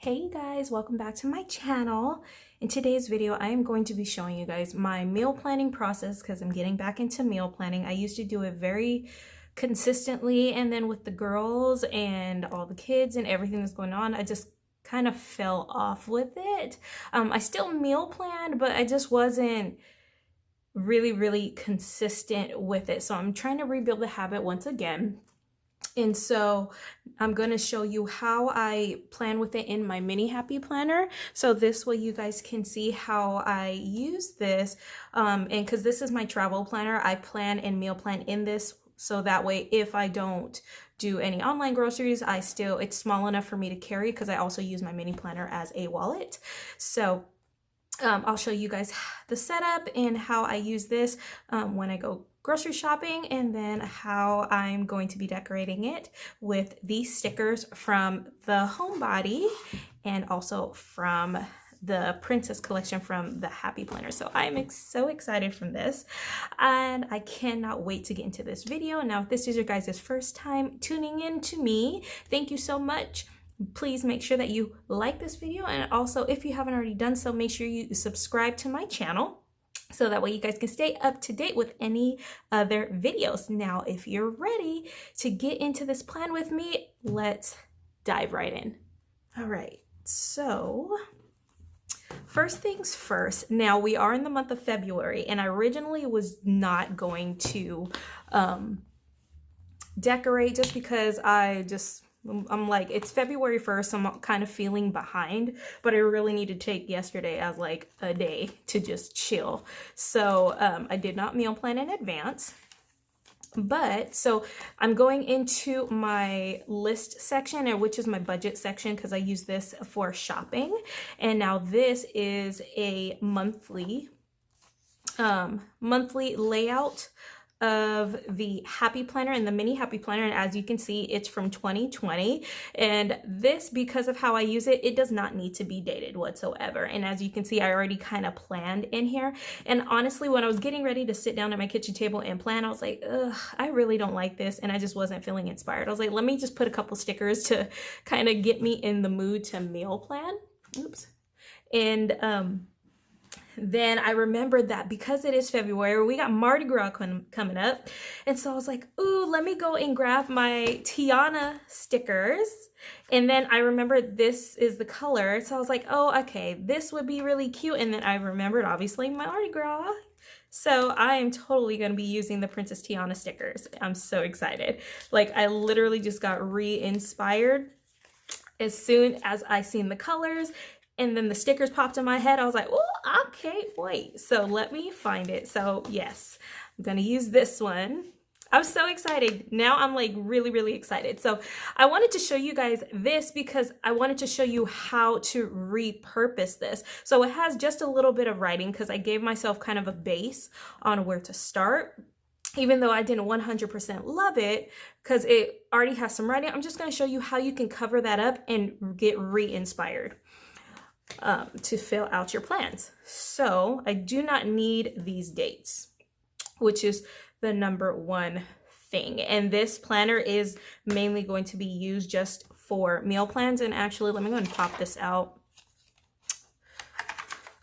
Hey guys, welcome back to my channel. In today's video, I am going to be showing you guys my meal planning process because I'm getting back into meal planning. I used to do it very consistently, and then with the girls and all the kids and everything that's going on, I just kind of fell off with it. I still meal planned, but I just wasn't really consistent with it. So I'm trying to rebuild the habit once again. And so I'm going to show you how I plan with it in my mini happy planner. So this way you guys can see how I use this. And because this is my travel planner, I plan and meal plan in this. So that way, if I don't do any online groceries, it's small enough for me to carry because I also use my mini planner as a wallet. So I'll show you guys the setup and how I use this when I go grocery shopping, and then how I'm going to be decorating it with these stickers from the Homebody and also from the Princess collection from the Happy Planner. So I'm so excited from this, and I cannot wait to get into this video. Now, if this is your guys' first time tuning in to me, thank you so much. Please make sure that you like this video, and also if you haven't already done so, make sure you subscribe to my channel so that way you guys can stay up to date with any other videos. Now, if you're ready to get into this plan with me, let's dive right in. All right, so first things first. Now, we are in the month of February, and I originally was not going to decorate just because I'm like, it's February 1st, so I'm kind of feeling behind, but I really need to take yesterday as like a day to just chill. So I did not meal plan in advance. But so I'm going into my list section, which is my budget section, because I use this for shopping. And now this is a monthly layout of the Happy Planner and the mini Happy Planner, and as you can see, it's from 2020. And this, because of how I use it, it does not need to be dated whatsoever. And as you can see, I already kind of planned in here. And honestly, when I was getting ready to sit down at my kitchen table and plan, I was like, ugh, I really don't like this, and I just wasn't feeling inspired. I was like, let me just put a couple stickers to kind of get me in the mood to meal plan. Oops. And then I remembered that because it is February, we got Mardi Gras coming up. And so I was like, ooh, let me go and grab my Tiana stickers. And then I remembered this is the color. So I was like, oh, okay, this would be really cute. And then I remembered, obviously, my Mardi Gras. So I am totally going to be using the Princess Tiana stickers. I'm so excited. Like, I literally just got re-inspired as soon as I seen the colors. And then the stickers popped in my head. I was like, oh, I can't wait. So let me find it. So yes, I'm going to use this one. I'm so excited. Now I'm like really excited. So I wanted to show you guys this because I wanted to show you how to repurpose this. So it has just a little bit of writing because I gave myself kind of a base on where to start. Even though I didn't 100% love it because it already has some writing, I'm just going to show you how you can cover that up and get re-inspired to fill out your plans. So I do not need these dates, which is the number one thing. And this planner is mainly going to be used just for meal plans. And actually, let me go and pop this out.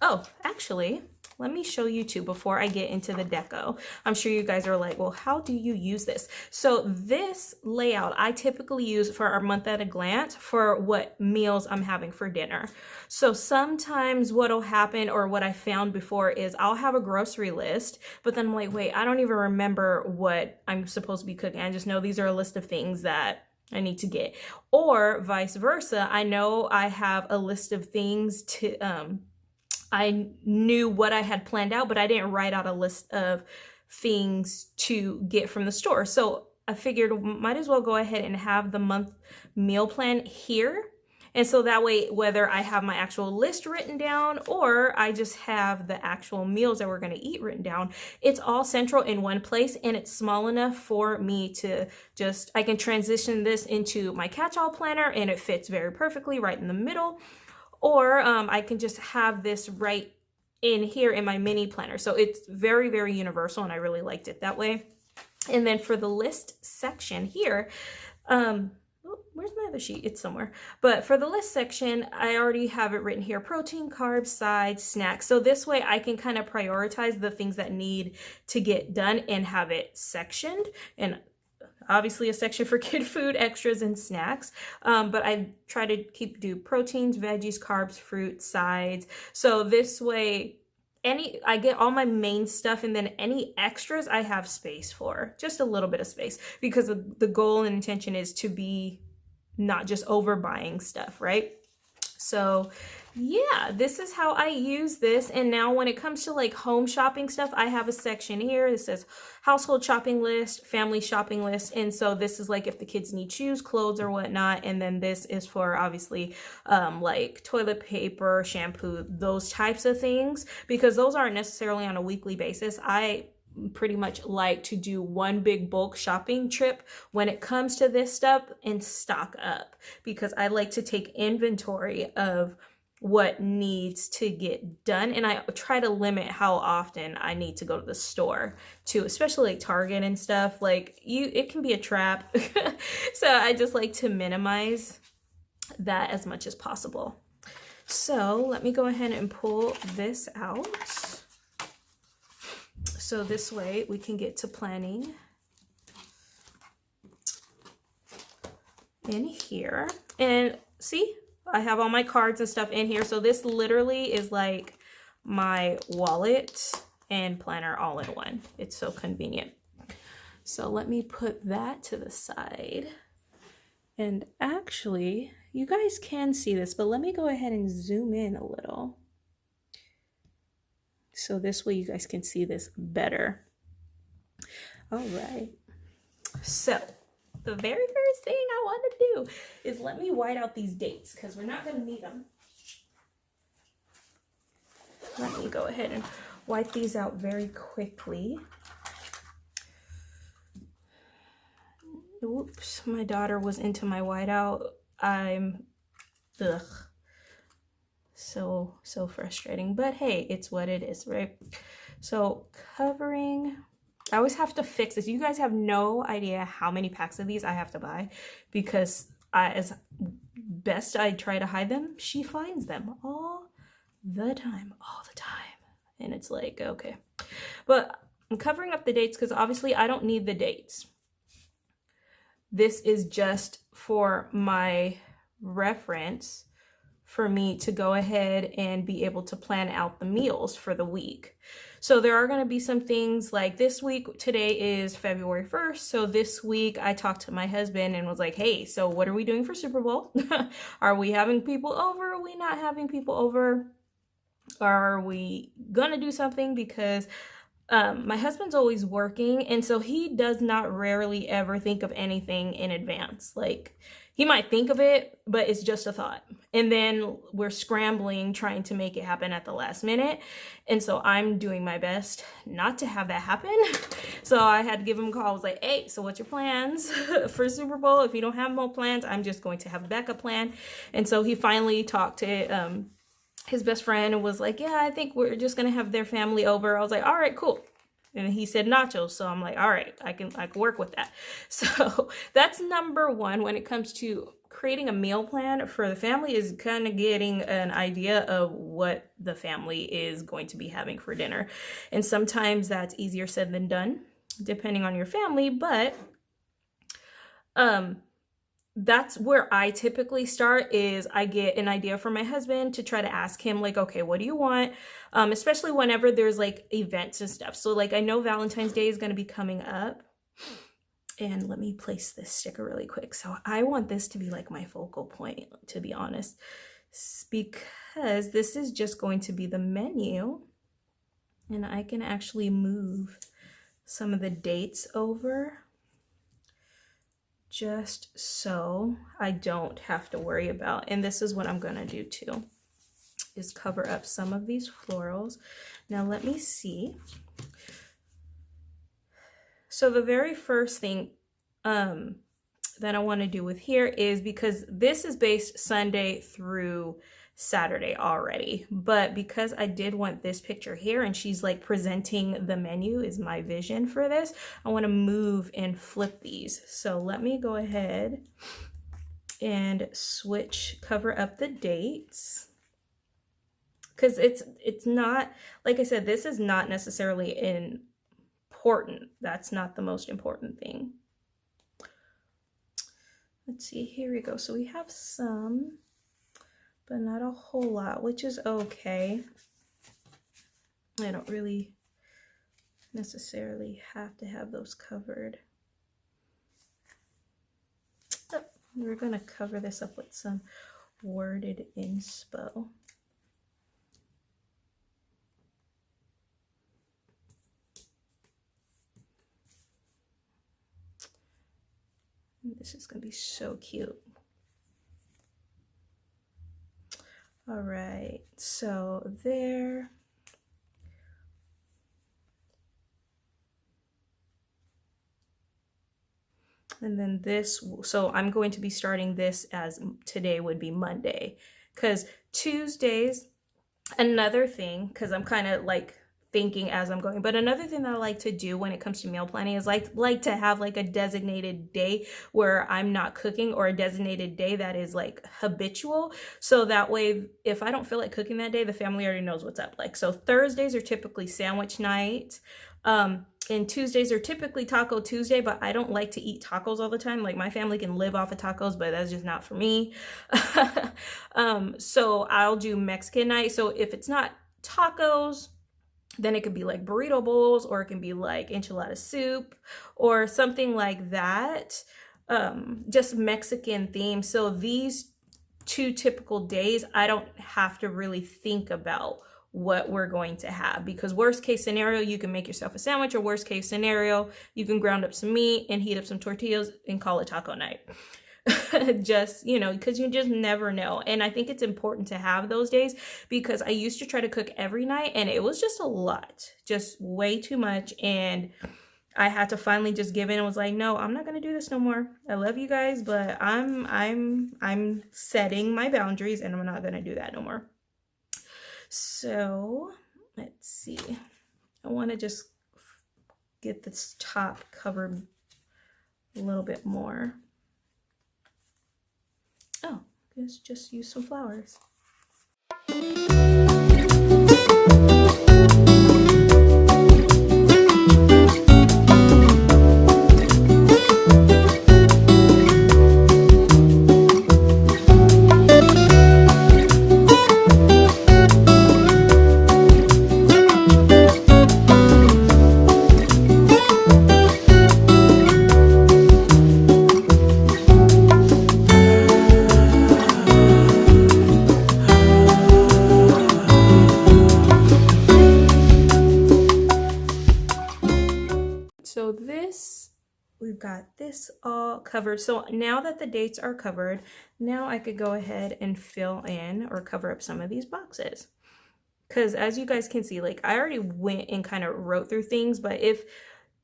Oh, actually, let me show you too before I get into the deco. I'm sure you guys are like, well, how do you use this? So this layout I typically use for our month at a glance for what meals I'm having for dinner. So sometimes what'll happen, or what I found before, is I'll have a grocery list, but then I'm like, wait, I don't even remember what I'm supposed to be cooking. I just know these are a list of things that I need to get. Or vice versa, I know I have a list of things to I knew what I had planned out, but I didn't write out a list of things to get from the store. So I figured might as well go ahead and have the month meal plan here. And so that way, whether I have my actual list written down or I just have the actual meals that we're going to eat written down, it's all central in one place, and it's small enough for me to I can transition this into my catch-all planner, and it fits very perfectly right in the middle. Or I can just have this right in here in my mini planner. So it's very universal, and I really liked it that way. And then for the list section here, where's my other sheet? It's somewhere. But for the list section, I already have it written here: protein, carbs, sides, snacks. So this way I can kind of prioritize the things that need to get done and have it sectioned. And obviously a section for kid food, extras, and snacks. But I try to do proteins, veggies, carbs, fruit, sides. So this way, I get all my main stuff, and then any extras I have space for, just a little bit of space, because the goal and intention is to be not just overbuying stuff, right? So yeah, this is how I use this. And now when it comes to like home shopping stuff, I have a section here that says household shopping list, family shopping list. And so this is like if the kids need shoes, clothes, or whatnot. And then this is for obviously like toilet paper, shampoo, those types of things, because those aren't necessarily on a weekly basis. I pretty much like to do one big bulk shopping trip when it comes to this stuff and stock up, because I like to take inventory of what needs to get done, and I try to limit how often I need to go to the store too, especially like Target and stuff. Like it can be a trap. So I just like to minimize that as much as possible. So let me go ahead and pull this out. So this way we can get to planning in here. And see, I have all my cards and stuff in here. So this literally is like my wallet and planner all in one. It's so convenient. So let me put that to the side. And actually, you guys can see this, but let me go ahead and zoom in a little. So this way you guys can see this better. All right. So the very first thing I want to do is let me white out these dates, because we're not going to need them. Let me go ahead and wipe these out very quickly. Oops, my daughter was into my whiteout. Ugh. So frustrating, but hey, it's what it is, right? So covering, I always have to fix this. You guys have no idea how many packs of these I have to buy, because as best I try to hide them, she finds them all the time. And it's like, okay. But I'm covering up the dates because obviously I don't need the dates. This is just for my reference, for me to go ahead and be able to plan out the meals for the week. So there are going to be some things like this week. Today is February 1st. So this week I talked to my husband and was like, hey, so what are we doing for Super Bowl? Are we having people over? Are we not having people over? Are we going to do something? Because my husband's always working, and so he does not rarely ever think of anything in advance. Like, he might think of it, but it's just a thought. And then we're scrambling, trying to make it happen at the last minute. And so I'm doing my best not to have that happen. So I had to give him a call. I was like, hey, so what's your plans for Super Bowl? If you don't have more plans, I'm just going to have a backup plan. And so he finally talked to his best friend and was like, yeah, I think we're just going to have their family over. I was like, all right, cool. And he said nachos. So I'm like, all right, I can work with that. So that's number one when it comes to creating a meal plan for the family, is kind of getting an idea of what the family is going to be having for dinner. And sometimes that's easier said than done, depending on your family. But that's where I typically start, is I get an idea from my husband to try to ask him, like, okay, what do you want? Especially whenever there's like events and stuff. So like, I know Valentine's Day is going to be coming up, and let me place this sticker really quick. So I want this to be like my focal point, to be honest, because this is just going to be the menu, and I can actually move some of the dates over, just so I don't have to worry about. And this is what I'm gonna do too, is cover up some of these florals. Now let me see. So the very first thing that I want to do with here is, because this is based Sunday through Saturday already, but because I did want this picture here and she's like presenting the menu is my vision for this, I want to move and flip these. So let me go ahead and cover up the dates. Because it's not, like I said, this is not necessarily important. That's not the most important thing. Let's see, here we go. So we have some, but not a whole lot, which is okay. I don't really necessarily have to have those covered. Oh, we're gonna cover this up with some worded inspo. This is gonna be so cute. All right, so there. And then this, so I'm going to be starting this as today would be Monday, because Tuesdays, another thing, because I'm kind of like thinking as I'm going, but another thing that I like to do when it comes to meal planning is like to have like a designated day where I'm not cooking, or a designated day that is like habitual. So that way, if I don't feel like cooking that day, the family already knows what's up. Like, so Thursdays are typically sandwich night. And Tuesdays are typically Taco Tuesday, but I don't like to eat tacos all the time. Like, my family can live off of tacos, but that's just not for me. So I'll do Mexican night. So if it's not tacos, then it could be like burrito bowls, or it can be like enchilada soup or something like that. Just Mexican theme. So these two typical days, I don't have to really think about what we're going to have, because worst case scenario, you can make yourself a sandwich, or worst case scenario, you can ground up some meat and heat up some tortillas and call it taco night. Just, you know, because you just never know. And I think it's important to have those days, because I used to try to cook every night and it was just a lot, just way too much. And I had to finally just give in and was like, no, I'm not going to do this no more. I love you guys, but I'm setting my boundaries, and I'm not going to do that no more. So let's see. I want to just get this top covered a little bit more. Oh, let's just use some flowers. So this, we've got this all covered. So now that the dates are covered, now I could go ahead and fill in or cover up some of these boxes. Because as you guys can see, like, I already went and kind of wrote through things, but if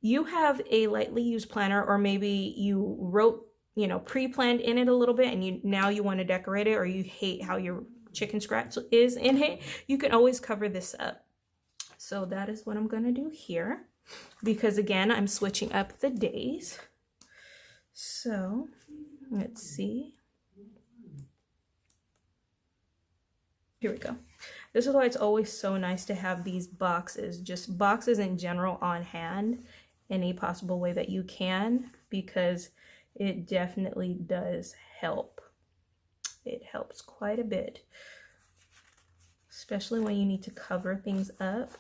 you have a lightly used planner, or maybe you wrote, you know, pre-planned in it a little bit, and now you want to decorate it, or you hate how your chicken scratch is in it, you can always cover this up. So that is what I'm going to do here, because again, I'm switching up the days. So let's see. Here we go. This is why it's always so nice to have these boxes, just boxes in general, on hand any possible way that you can, because it definitely does help. It helps quite a bit, especially when you need to cover things up.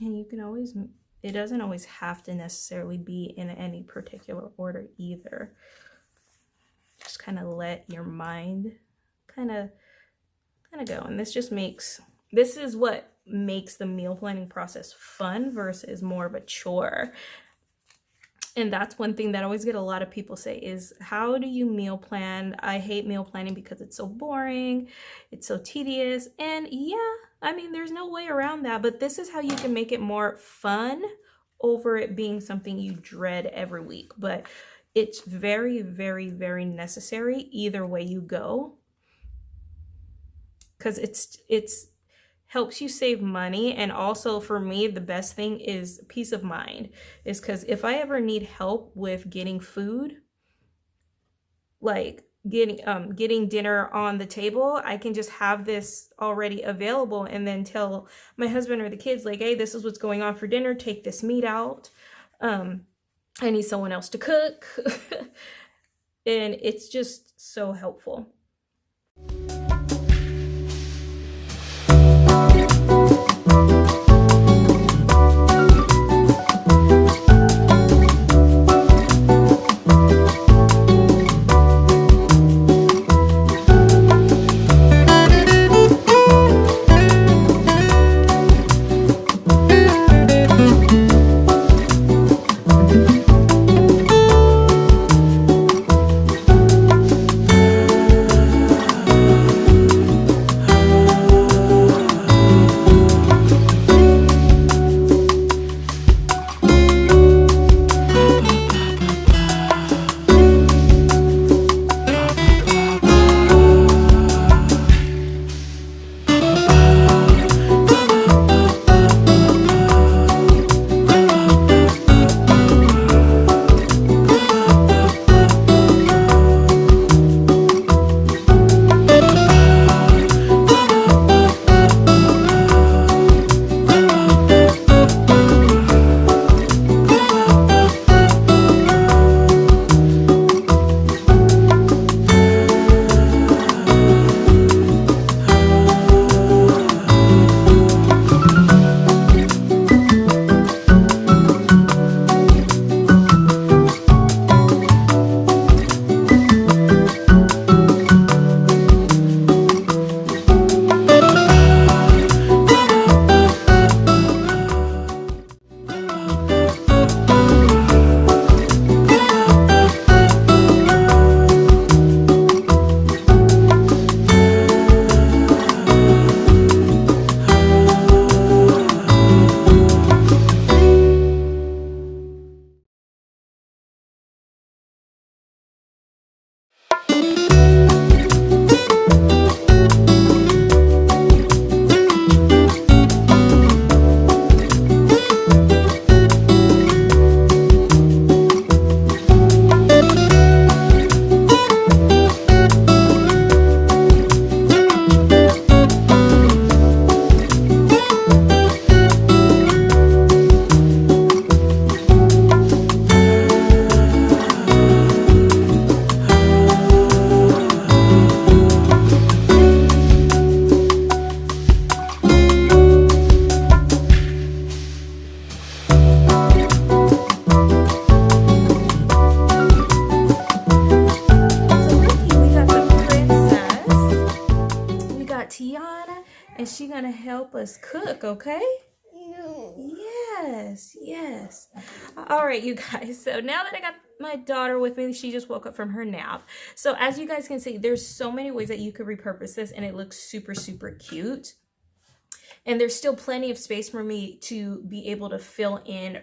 And you can always, it doesn't always have to necessarily be in any particular order either. Just kind of let your mind kind of go. And this just makes, this is what makes the meal planning process fun versus more of a chore. And that's one thing that I always get a lot of people say is, how do you meal plan? I hate meal planning because it's so boring, it's so tedious. And yeah, I mean, there's no way around that, but this is how you can make it more fun over it being something you dread every week. But it's very, very, very necessary either way you go, because it's helps you save money. And also for me, the best thing is peace of mind, is because if I ever need help with getting food, like getting dinner on the table, I can just have this already available and then tell my husband or the kids, like, hey, this is what's going on for dinner, take this meat out. I need someone else to cook. And it's just so helpful. Tiana, and she's gonna help us cook, okay? Yes, yes. All right, you guys. So now that I got my daughter with me, she just woke up from her nap. So as you guys can see, there's so many ways that you could repurpose this, and it looks super, super cute. And there's still plenty of space for me to be able to fill in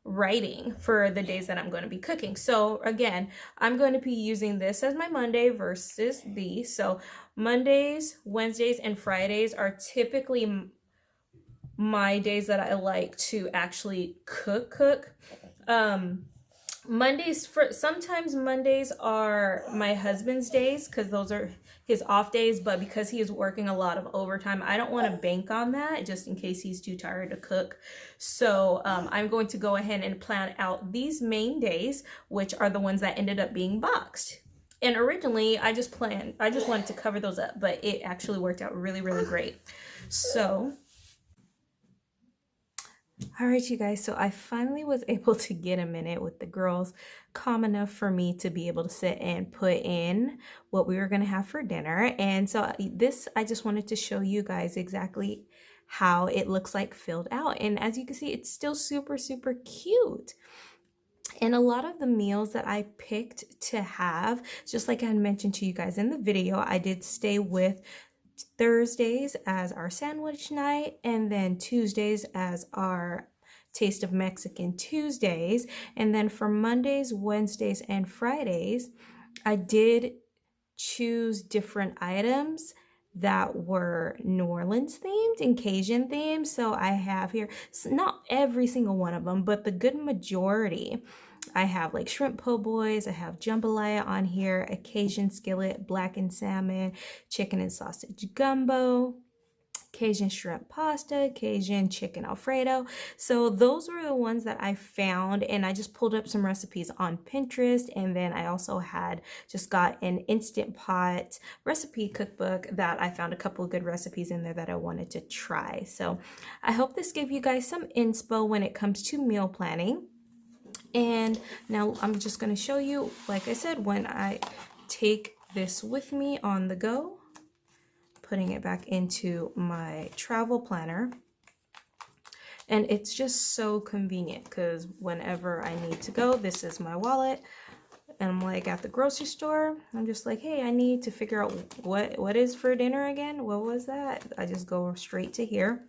writing for the days that I'm going to be cooking. So again, I'm going to be using this as my Monday versus these. So Mondays, Wednesdays, and Fridays are typically my days that I like to actually cook. Sometimes Mondays are my husband's days because those are his off days, but because he is working a lot of overtime, I don't want to bank on that just in case he's too tired to cook. So I'm going to go ahead and plan out these main days, which are the ones that ended up being boxed. And originally I just wanted to cover those up, but it actually worked out really, really great. So all right, you guys, so I finally was able to get a minute with the girls, calm enough for me to be able to sit and put in what we were going to have for dinner. And so this, I just wanted to show you guys exactly how it looks like filled out. And as you can see, it's still super, super cute. And a lot of the meals that I picked to have, just like I had mentioned to you guys in the video, I did stay with Thursdays as our sandwich night, and then Tuesdays as our Taste of Mexican Tuesdays. And then for Mondays, Wednesdays, and Fridays, I did choose different items that were New Orleans themed and Cajun themed. So I have here, not every single one of them, but the good majority. I have like shrimp po' boys, I have jambalaya on here, a Cajun skillet, blackened salmon, chicken and sausage gumbo, Cajun shrimp pasta, Cajun chicken Alfredo. So those were the ones that I found, and I just pulled up some recipes on Pinterest, and then I also had just got an Instant Pot recipe cookbook that I found a couple of good recipes in there that I wanted to try. So I hope this gave you guys some inspo when it comes to meal planning. And now I'm just going to show you, like I said, when I take this with me on the go, putting it back into my travel planner. And it's just so convenient because whenever I need to go, this is my wallet. And I'm like at the grocery store, I'm just like, hey, I need to figure out what is for dinner again. What was that? I just go straight to here.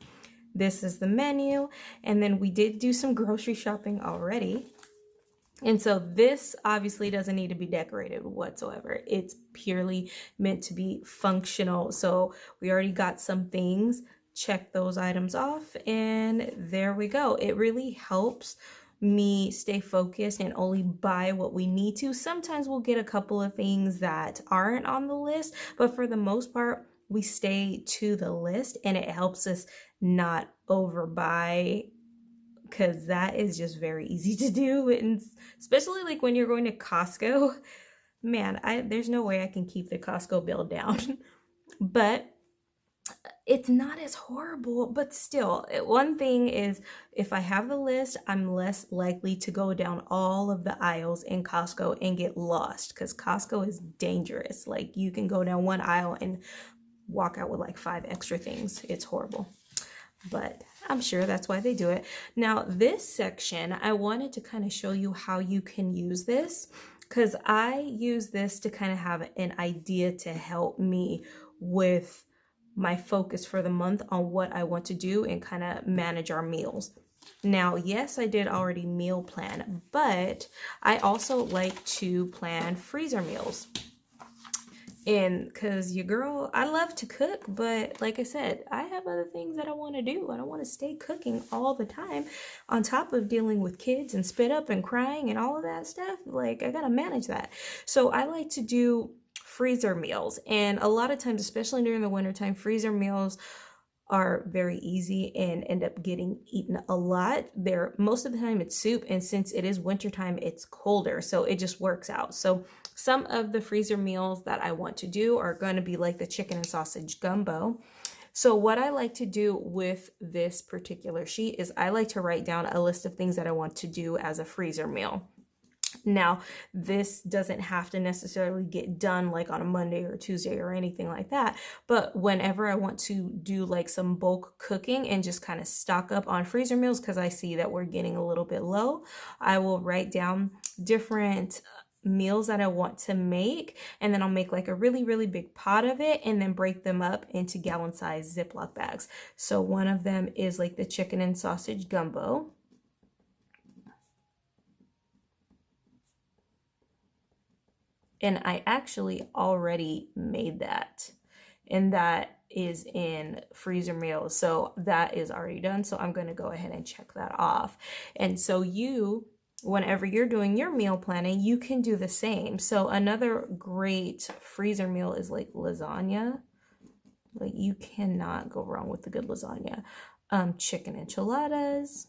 This is the menu. And then we did do some grocery shopping already. And so this obviously doesn't need to be decorated whatsoever. It's purely meant to be functional. So we already got some things, check those items off, and there we go. It really helps me stay focused and only buy what we need to. Sometimes we'll get a couple of things that aren't on the list, but for the most part, we stay to the list, and it helps us not overbuy, because that is just very easy to do. And especially like when you're going to Costco, man, there's no way I can keep the Costco bill down. But it's not as horrible. But still, one thing is, if I have the list, I'm less likely to go down all of the aisles in Costco and get lost, because Costco is dangerous. Like, you can go down one aisle and walk out with like 5 extra things. It's horrible. But I'm sure that's why they do it. Now, this section, I wanted to kind of show you how you can use this, because I use this to kind of have an idea to help me with my focus for the month on what I want to do and kind of manage our meals. Now, yes, I did already meal plan, but I also like to plan freezer meals. And because your girl, I love to cook, but like I said, I have other things that I want to do. I don't want to stay cooking all the time on top of dealing with kids and spit up and crying and all of that stuff. Like, I got to manage that. So I like to do freezer meals. And a lot of times, especially during the wintertime, freezer meals are very easy and end up getting eaten a lot. Most of the time it's soup, and since it is wintertime, it's colder, so it just works out. So some of the freezer meals that I want to do are going to be like the chicken and sausage gumbo. So what I like to do with this particular sheet is I like to write down a list of things that I want to do as a freezer meal. Now, this doesn't have to necessarily get done like on a Monday or Tuesday or anything like that, but whenever I want to do like some bulk cooking and just kind of stock up on freezer meals, because I see that we're getting a little bit low, I will write down different meals that I want to make, and then I'll make like a really, really big pot of it and then break them up into gallon-sized Ziploc bags. So one of them is like the chicken and sausage gumbo. And I actually already made that, and that is in freezer meals. So that is already done. So I'm going to go ahead and check that off. And so whenever you're doing your meal planning, you can do the same. So another great freezer meal is like lasagna. Like, you cannot go wrong with the good lasagna. Chicken enchiladas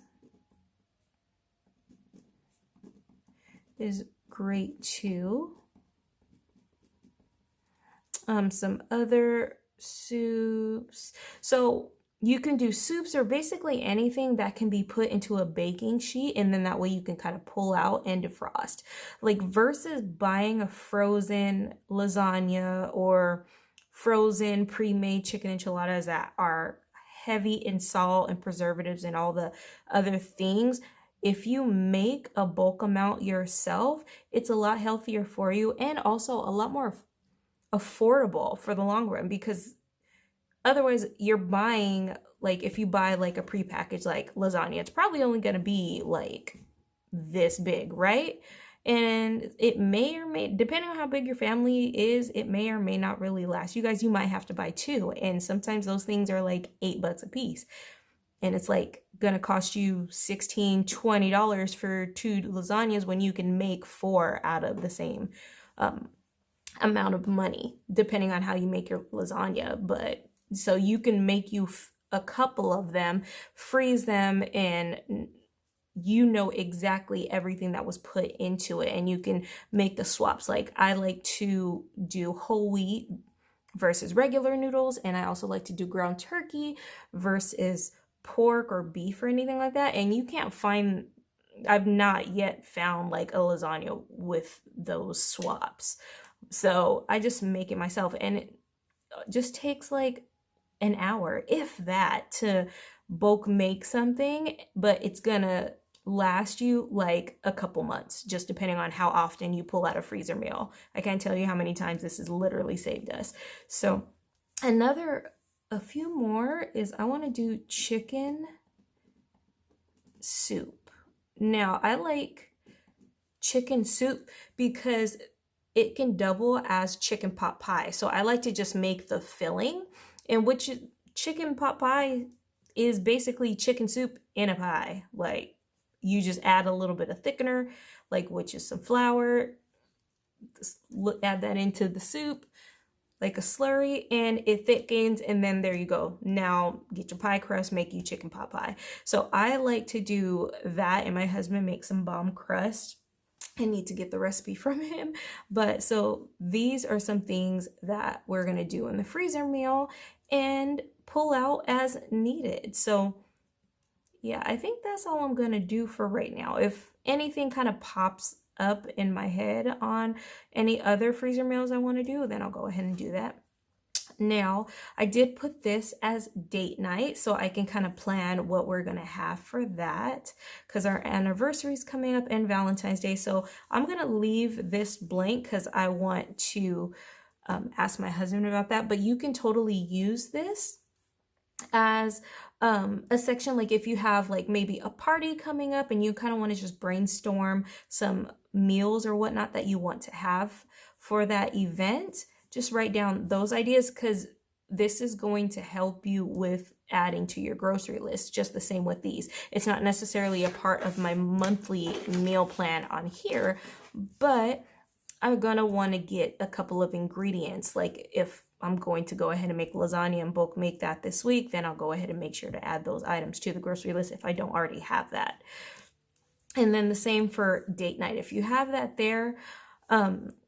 is great too. Some other soups. So you can do soups, or basically anything that can be put into a baking sheet, and then that way you can kind of pull out and defrost. Like, versus buying a frozen lasagna or frozen pre-made chicken enchiladas that are heavy in salt and preservatives and all the other things. if you make a bulk amount yourself, it's a lot healthier for you and also a lot more affordable for the long run, because otherwise you're buying, like if you buy like a prepackaged like lasagna, it's probably only going to be like this big, right? And it may or may, depending on how big your family is, it may or may not really last you guys. You might have to buy two, and sometimes those things are like $8 a piece, and it's like gonna cost you $16-20 for 2 lasagnas when you can make 4 out of the same amount of money, depending on how you make your lasagna. But so you can make you a couple of them, freeze them, and you know exactly everything that was put into it, and you can make the swaps. Like I like to do whole wheat versus regular noodles, and I also like to do ground turkey versus pork or beef or anything like that. And you can't find, I've not yet found like a lasagna with those swaps. So I just make it myself, and it just takes like an hour, if that, to bulk make something, but it's gonna last you like a couple months, just depending on how often you pull out a freezer meal. I can't tell you how many times this has literally saved us. So a few more is I want to do chicken soup. Now I like chicken soup because it can double as chicken pot pie. So I like to just make the filling, and which chicken pot pie is basically chicken soup in a pie. Like you just add a little bit of thickener, like which is some flour, add that into the soup like a slurry, and it thickens, and then there you go. Now get your pie crust, make you chicken pot pie. So I like to do that, and my husband makes some bomb crust. I need to get the recipe from him. But so these are some things that we're gonna do in the freezer meal and pull out as needed. So yeah, I think that's all I'm gonna do for right now. If anything kind of pops up in my head on any other freezer meals I want to do, then I'll go ahead and do that. Now, I did put this as date night so I can kind of plan what we're going to have for that, because our anniversary is coming up and Valentine's Day. So I'm going to leave this blank because I want to ask my husband about that. But you can totally use this as a section, like if you have like maybe a party coming up and you kind of want to just brainstorm some meals or whatnot that you want to have for that event, just write down those ideas, because this is going to help you with adding to your grocery list. Just the same with these. It's not necessarily a part of my monthly meal plan on here, but I'm gonna want to get a couple of ingredients. Like if I'm going to go ahead and make lasagna and bulk make that this week, then I'll go ahead and make sure to add those items to the grocery list if I don't already have that. And then the same for date night. If you have that there,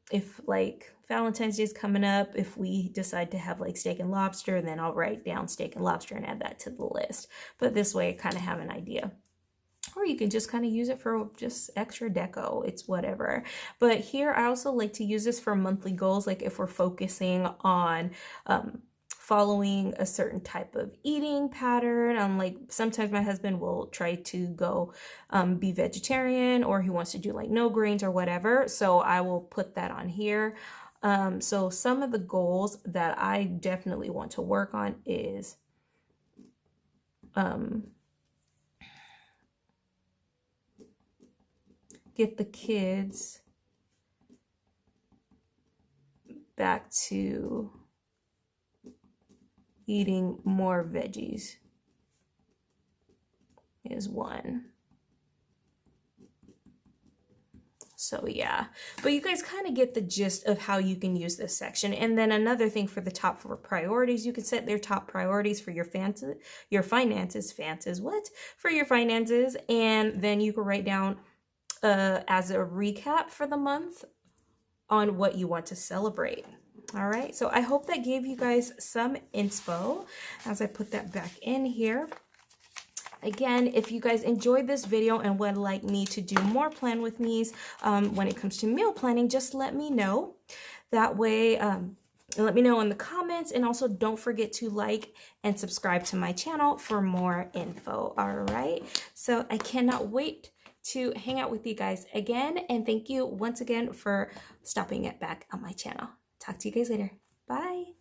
if like Valentine's Day is coming up, if we decide to have like steak and lobster, then I'll write down steak and lobster and add that to the list. But this way I kind of have an idea. Or you can just kind of use it for just extra deco. It's whatever. But here I also like to use this for monthly goals. Like if we're focusing on following a certain type of eating pattern. Like sometimes my husband will try to go be vegetarian, or he wants to do like no grains or whatever. So I will put that on here. So some of the goals that I definitely want to work on is get the kids back to eating more veggies is one. So yeah, but you guys kind of get the gist of how you can use this section. And then another thing for the top 4 priorities, you can set their top priorities for your finances, for your finances. And then you can write down as a recap for the month on what you want to celebrate. All right, so I hope that gave you guys some inspo as I put that back in here. Again, if you guys enjoyed this video and would like me to do more plan with me's when it comes to meal planning, just let me know. That way, let me know in the comments, and also don't forget to like and subscribe to my channel for more info. All right, so I cannot wait to hang out with you guys again. And thank you once again for stopping it back on my channel. Talk to you guys later. Bye.